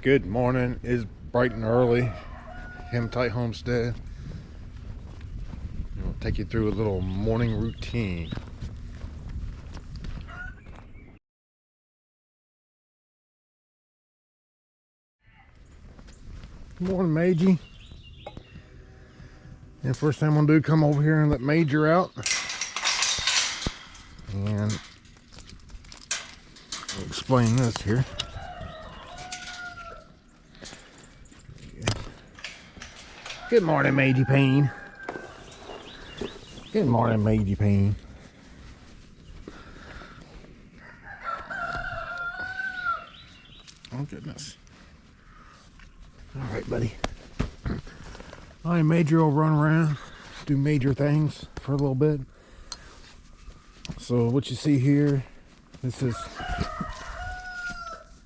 Good morning. It's bright and early. HematiteHomestead. I'll take you through a little morning routine. Good morning, Majie. And first thing I'm gonna do, come over here and let Major out. And I'll explain this here. Good morning, Majie Payne. Good morning, Majie Payne. Oh, goodness. All right, buddy. I and Major will run around, do major things for a little bit. So what you see here, this is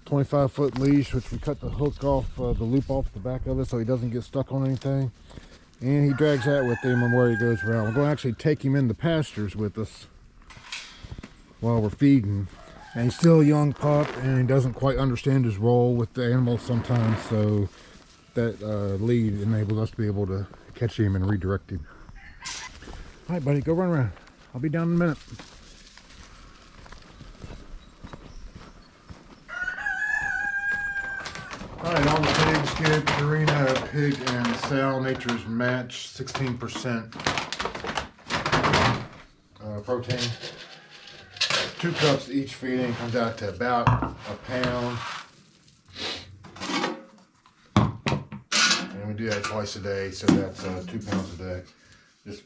25-foot leash, which we cut the hook off, the loop off the back of it so he doesn't get stuck on anything. And he drags that with him and where he goes around. We're going to actually take him in the pastures with us while we're feeding. And he's still a young pup and he doesn't quite understand his role with the animals sometimes. So that lead enables us to be able to catch him and redirect him. All right, buddy, go run around. I'll be down in a minute. Alright, on the pigs, get Purina Pig and Sow Nature's Match, 16% protein. 2 cups each feeding comes out to about a pound. And we do that twice a day, so that's 2 pounds a day. Just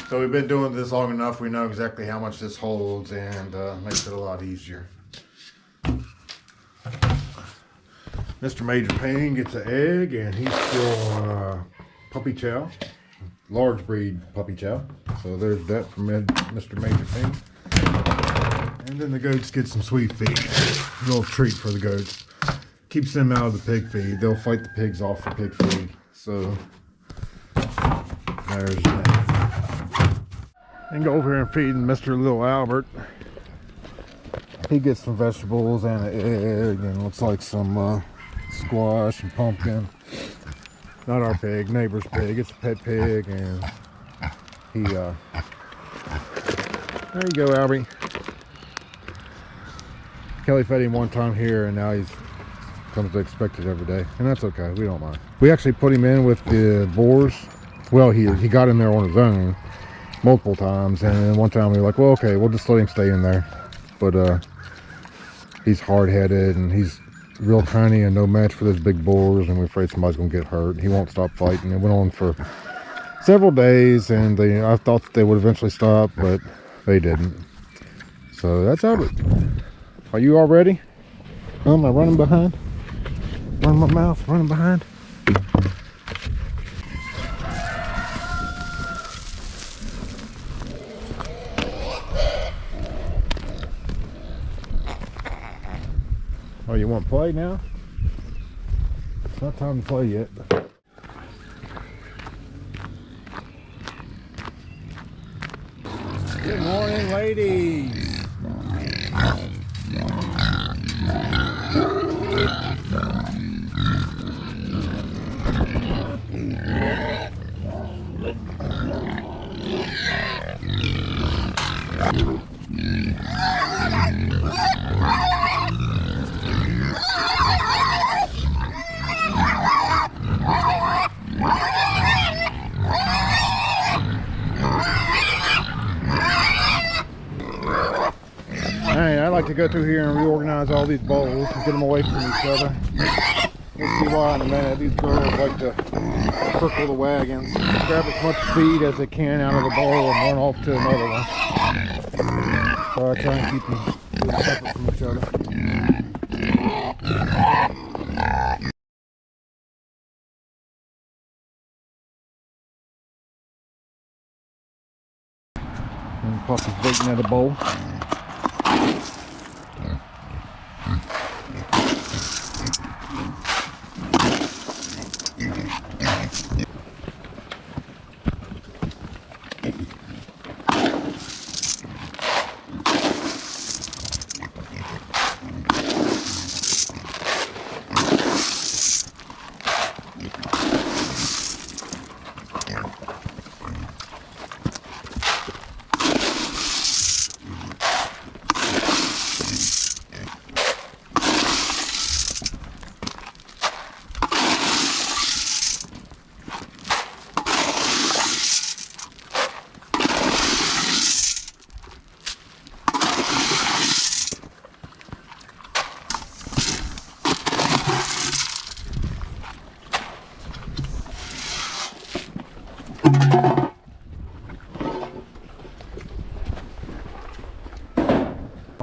So we've been doing this long enough, we know exactly how much this holds, and makes it a lot easier. Mr. Major Payne gets an egg, and he's still on puppy chow, large breed puppy chow. So there's that from Mr. Major Payne. And then the goats get some sweet feed, a little treat for the goats. Keeps them out of the pig feed. They'll fight the pigs off for pig feed. So there's that. And go over here and feed Mr. Little Albert. He gets some vegetables and an egg and looks like some squash and pumpkin. Not our pig, neighbor's pig. It's a pet pig, and he there you go, Albie. Kelly fed him one time here, and now he's comes to expect it every day, and that's okay. We don't mind. We actually put him in with the boars. Well, he got in there on his own multiple times, and then one time we were like, well, okay, we'll just let him stay in there. But he's hard-headed and he's real tiny and no match for those big boars, and we're afraid somebody's gonna get hurt. He won't stop fighting. It went on for several days, and I thought that they would eventually stop, but they didn't. So that's Albert. Are you all ready? Am I running behind? Running my mouth, running behind. Oh, you want to play now? It's not time to play yet. Good morning, ladies. I like to go through here and reorganize all these bowls and get them away from each other. We'll see why in a minute. These girls like to circle the wagons, grab as much feed as they can out of the bowl and run off to another one. So I try and keep them separate from each other. And Puppy's waiting at a bowl.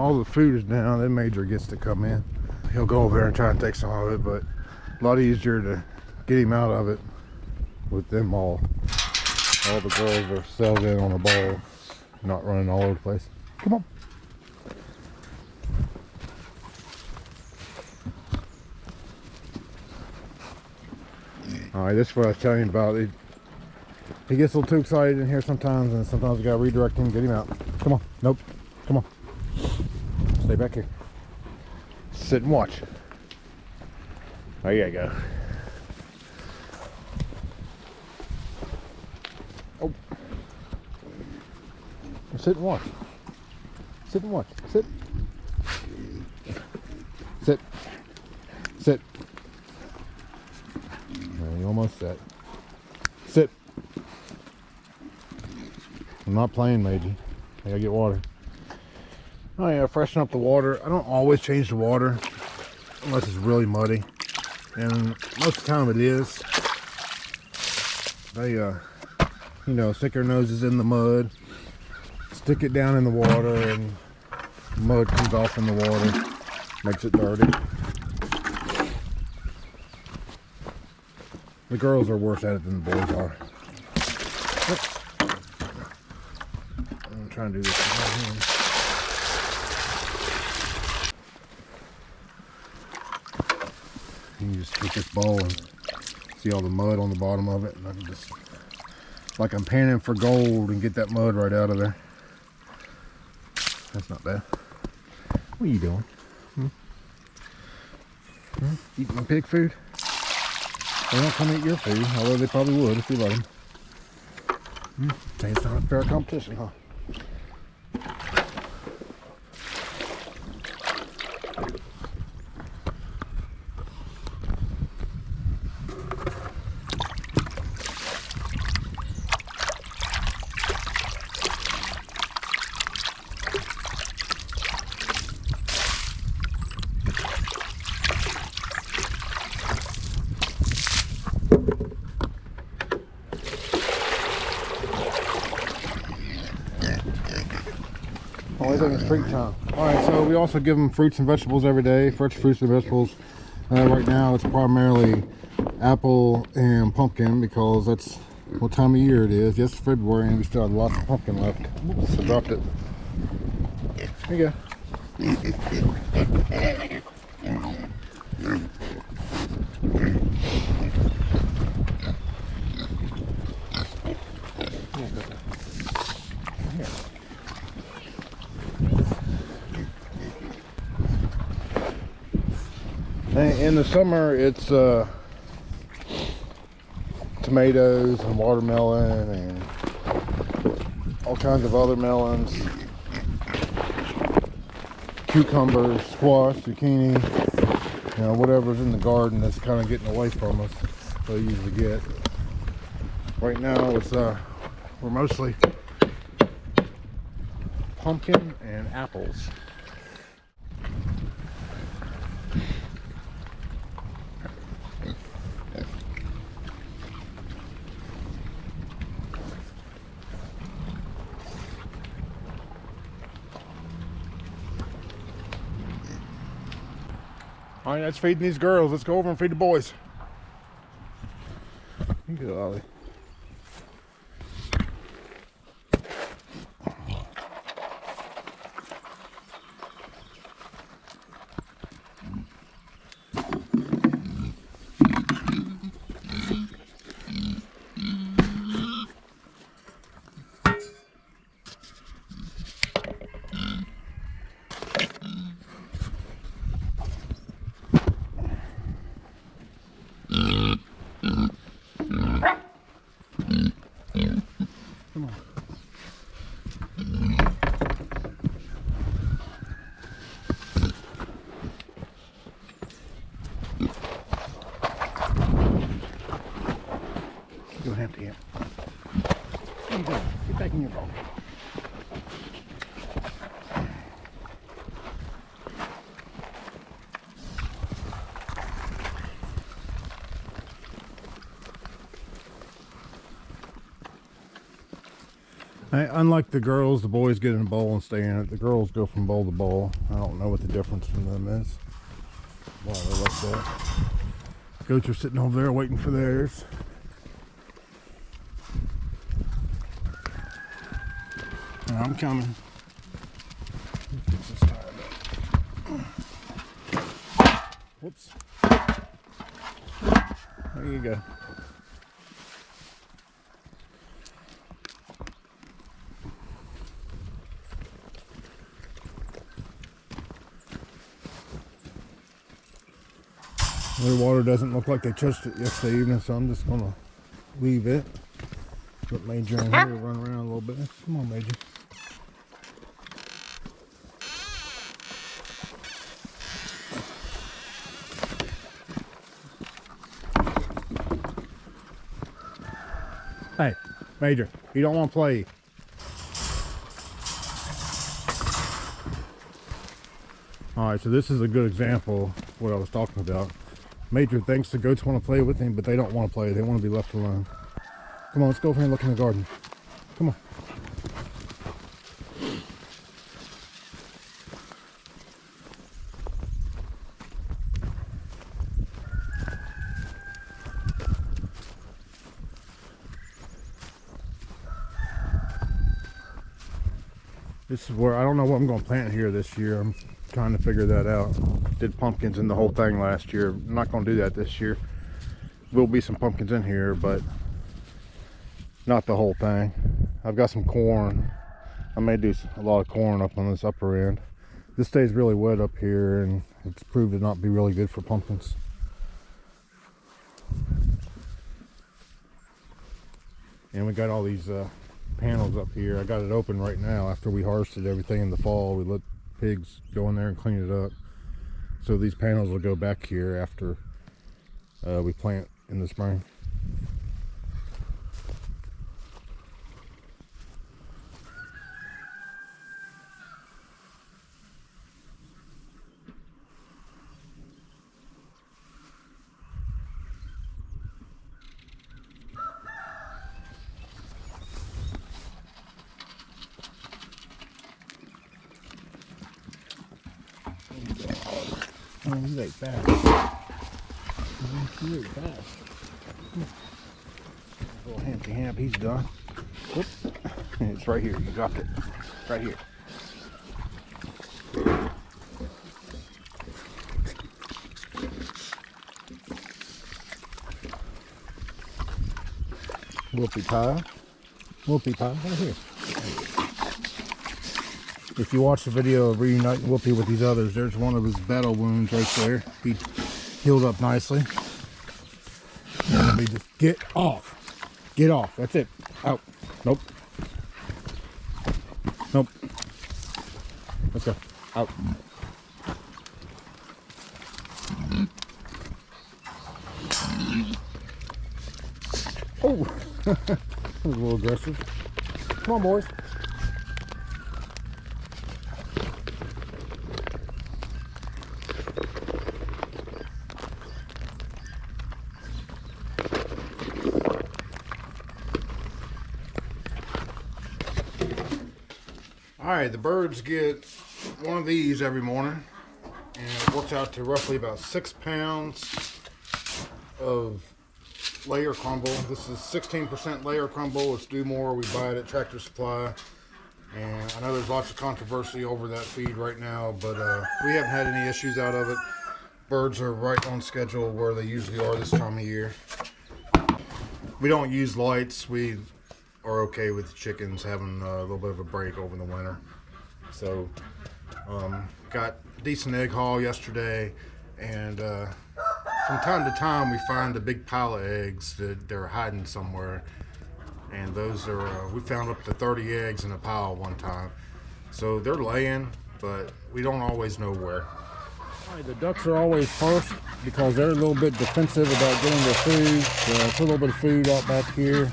all the food is down, then Major gets to come in. He'll go over there and try to take some of it, but a lot easier to get him out of it with them all. All the girls are settled in on the ball, not running all over the place. Come on. Alright, this is what I was telling you about. He gets a little too excited in here sometimes, and sometimes we gotta redirect him, get him out. Come on. Nope. Come on. Stay back here. Sit and watch. There you go. Oh. Sit and watch. Sit and watch. Sit. Sit. Sit. You almost set. Sit. I'm not playing, Major. I gotta get water. Oh yeah, freshen up the water. I don't always change the water unless it's really muddy, and most of the time it is. They you know, stick their noses in the mud, stick it down in the water, and mud comes off in the water, makes it dirty. The girls are worse at it than the boys are. Oops. I'm trying to do this with my hand. You can just take this bowl and see all the mud on the bottom of it, and I can just, like I'm panning for gold, and get that mud right out of there. That's not bad. What are you doing? Eating my pig food? They don't come eat your food, although they probably would if you let them. It's not a fair competition, huh? Only thing is treat time. Alright, so we also give them fruits and vegetables every day, fresh fruits and vegetables. Right now it's primarily apple and pumpkin because that's what time of year it is. Yes, it's February and we still have lots of pumpkin left. Oops, I dropped it. There you go. In the summer, it's tomatoes and watermelon and all kinds of other melons, cucumbers, squash, zucchini, you know, whatever's in the garden that's kind of getting away from us, we usually get. Right now, it's we're mostly pumpkin and apples. All right, that's feeding these girls. Let's go over and feed the boys. You go, Ollie. Go empty it. What are you doing? Get back in your bowl. Unlike the girls, the boys get in a bowl and stay in it. The girls go from bowl to bowl. I don't know what the difference from them is. Why they're like that. Goats are sitting over there waiting for theirs. I'm coming. Fix this tire back. Whoops. There you go. Their water doesn't look like they touched it yesterday evening, so I'm just gonna leave it. Put Major in here to run around a little bit. Come on, Major. Hey, Major, you don't want to play. Alright, so this is a good example of what I was talking about. Major thinks the goats want to play with him, but they don't want to play. They want to be left alone. Come on, let's go over here and look in the garden. Come on. This is where I don't know what I'm going to plant here this year. I'm trying to figure that out. Did pumpkins in the whole thing last year. I'm not going to do that this year. Will be some pumpkins in here, but not the whole thing. I've got some corn. I may do a lot of corn up on this upper end. This stays really wet up here, and it's proved to not be really good for pumpkins. And we got all these panels up here. I got it open right now. After we harvested everything in the fall, we let pigs go in there and clean it up. So these panels will go back here after we plant in the spring. Oh, he ate fast. He ate fast. Little hampy hamp, he's done. Whoops. It's right here. You dropped it. Right here. Whoopie pie. Whoopie pie. Right here. If you watch the video of reuniting Whoopi with these others, there's one of his battle wounds right there. He healed up nicely. And let me just get off. Get off. That's it. Out. Nope. Nope. Let's go. Out. Oh, that was a little aggressive. Come on, boys. Alright, the birds get one of these every morning, and it works out to roughly about 6 pounds of layer crumble. This is 16% layer crumble. It's due more. We buy it at Tractor Supply, and I know there's lots of controversy over that feed right now, but we haven't had any issues out of it. Birds are right on schedule where they usually are this time of year. We don't use lights. We are okay with the chickens having a little bit of a break over the winter. So got a decent egg haul yesterday, and from time to time we find a big pile of eggs that they're hiding somewhere, and those are we found up to 30 eggs in a pile one time. So they're laying, but we don't always know where. All right, the ducks are always first because they're a little bit defensive about getting their food. So put a little bit of food out back here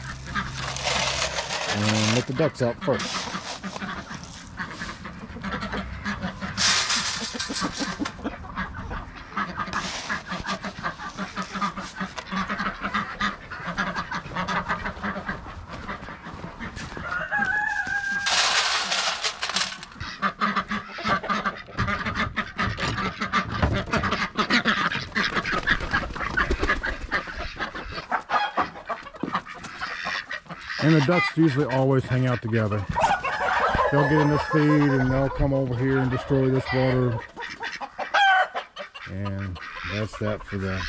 and let the ducks out first. And the ducks usually always hang out together. They'll get in this feed and they'll come over here and destroy this water. And that's that for them.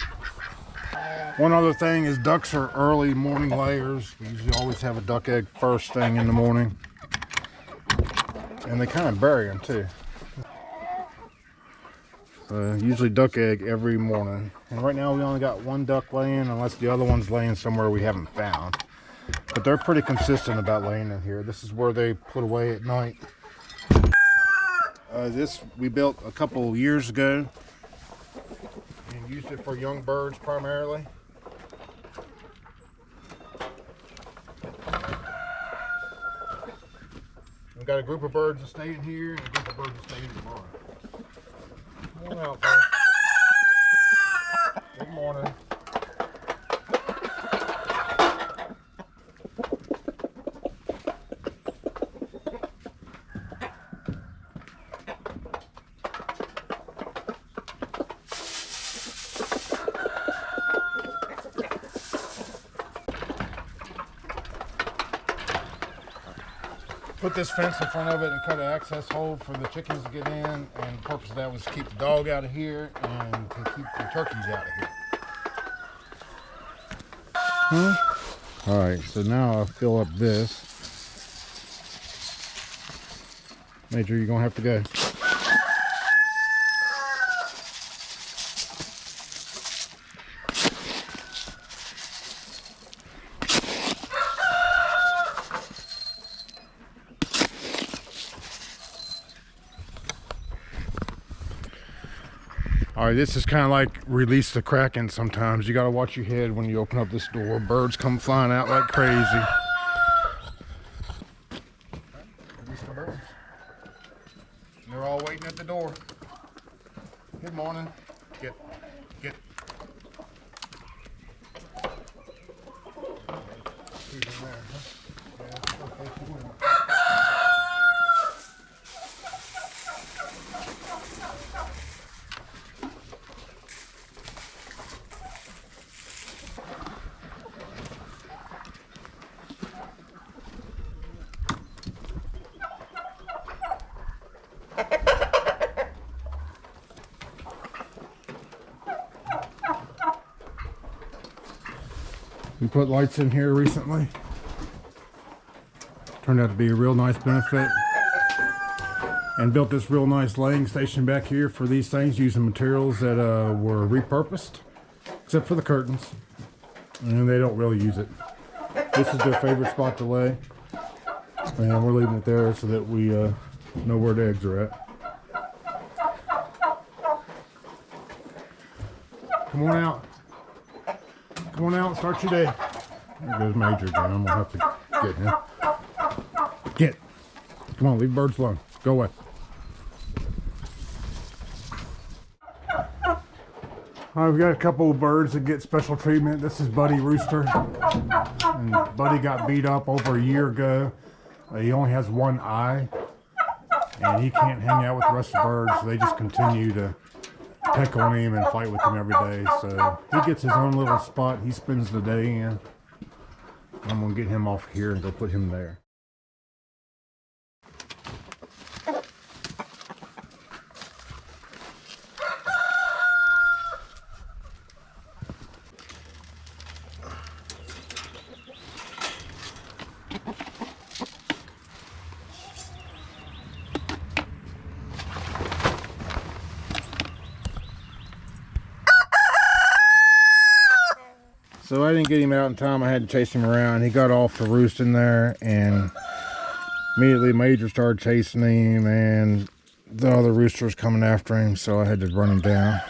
One other thing is ducks are early morning layers. We usually always have a duck egg first thing in the morning. And they kind of bury them too. Usually duck egg every morning. And right now we only got one duck laying, unless the other one's laying somewhere we haven't found. But they're pretty consistent about laying in here. This is where they put away at night. This we built a couple years ago and used it for young birds primarily. We've got a group of birds that stay in here and a group of birds that stay in the barn. Come on out, bud. Good morning. Put this fence in front of it and cut an access hole for the chickens to get in, and the purpose of that was to keep the dog out of here and to keep the turkeys out of here. Alright, so now I'll fill up this. Major, you're gonna have to go. All right, this is kind of like release the Kraken sometimes. You got to watch your head when you open up this door. Birds come flying out like crazy. Release the birds. They're all waiting at the door. Good morning. Get. Who's in there, huh? Yeah, okay. We put lights in here recently. Turned out to be a real nice benefit. And built this real nice laying station back here for these things using materials that were repurposed, except for the curtains. And they don't really use it. This is their favorite spot to lay. And we're leaving it there so that we know where the eggs are at. Come on out. Come on out and start your day. There goes Major again. I'm gonna have to get him. Get. Come on, leave birds alone. Go away. All right, we got a couple of birds that get special treatment. This is Buddy Rooster. And Buddy got beat up over a year ago. He only has one eye. And he can't hang out with the rest of the birds. So they just continue to peck on him and fight with him every day. So he gets his own little spot he spends the day in. I'm gonna get him off here and go put him there. So I didn't get him out in time. I had to chase him around. He got off the roost in there, and immediately Major started chasing him, and the other rooster was coming after him, so I had to run him down.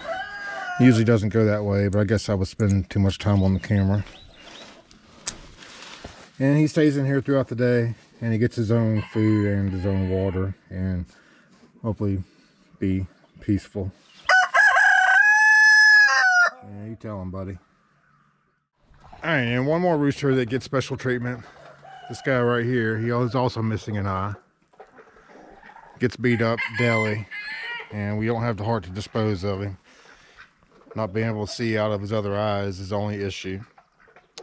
He usually doesn't go that way, but I guess I was spending too much time on the camera. And he stays in here throughout the day, and he gets his own food and his own water, and hopefully be peaceful. Yeah, you tell him, buddy. Alright, and one more rooster that gets special treatment. This guy right here, he is also missing an eye. Gets beat up daily, and we don't have the heart to dispose of him. Not being able to see out of his other eyes is the only issue.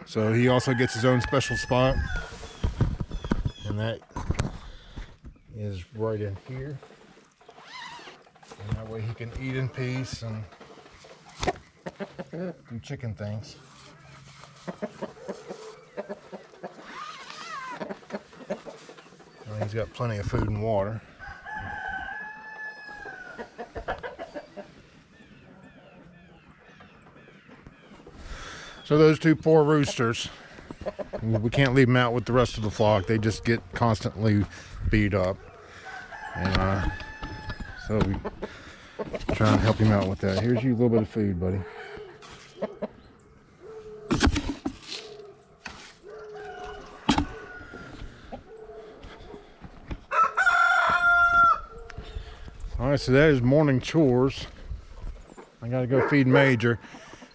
So he also gets his own special spot. And that is right in here. And that way he can eat in peace and do chicken things. Well, he's got plenty of food and water. So those two poor roosters, we can't leave them out with the rest of the flock. They just get constantly beat up. And so we try and help him out with that. Here's you a little bit of food, buddy. Alright, so that is morning chores. I gotta go feed Major.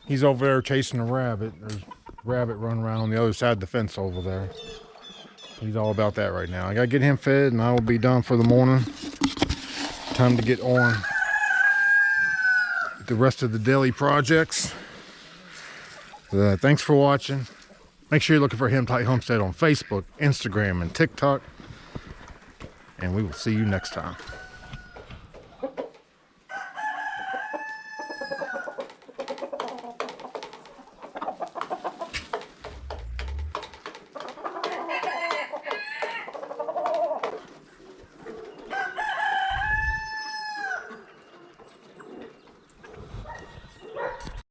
He's over there chasing a rabbit. There's a rabbit running around on the other side of the fence over there. He's all about that right now. I gotta get him fed and I will be done for the morning. Time to get on the rest of the daily projects. Thanks for watching. Make sure you're looking for Hematite Homestead on Facebook, Instagram, and TikTok. And we will see you next time.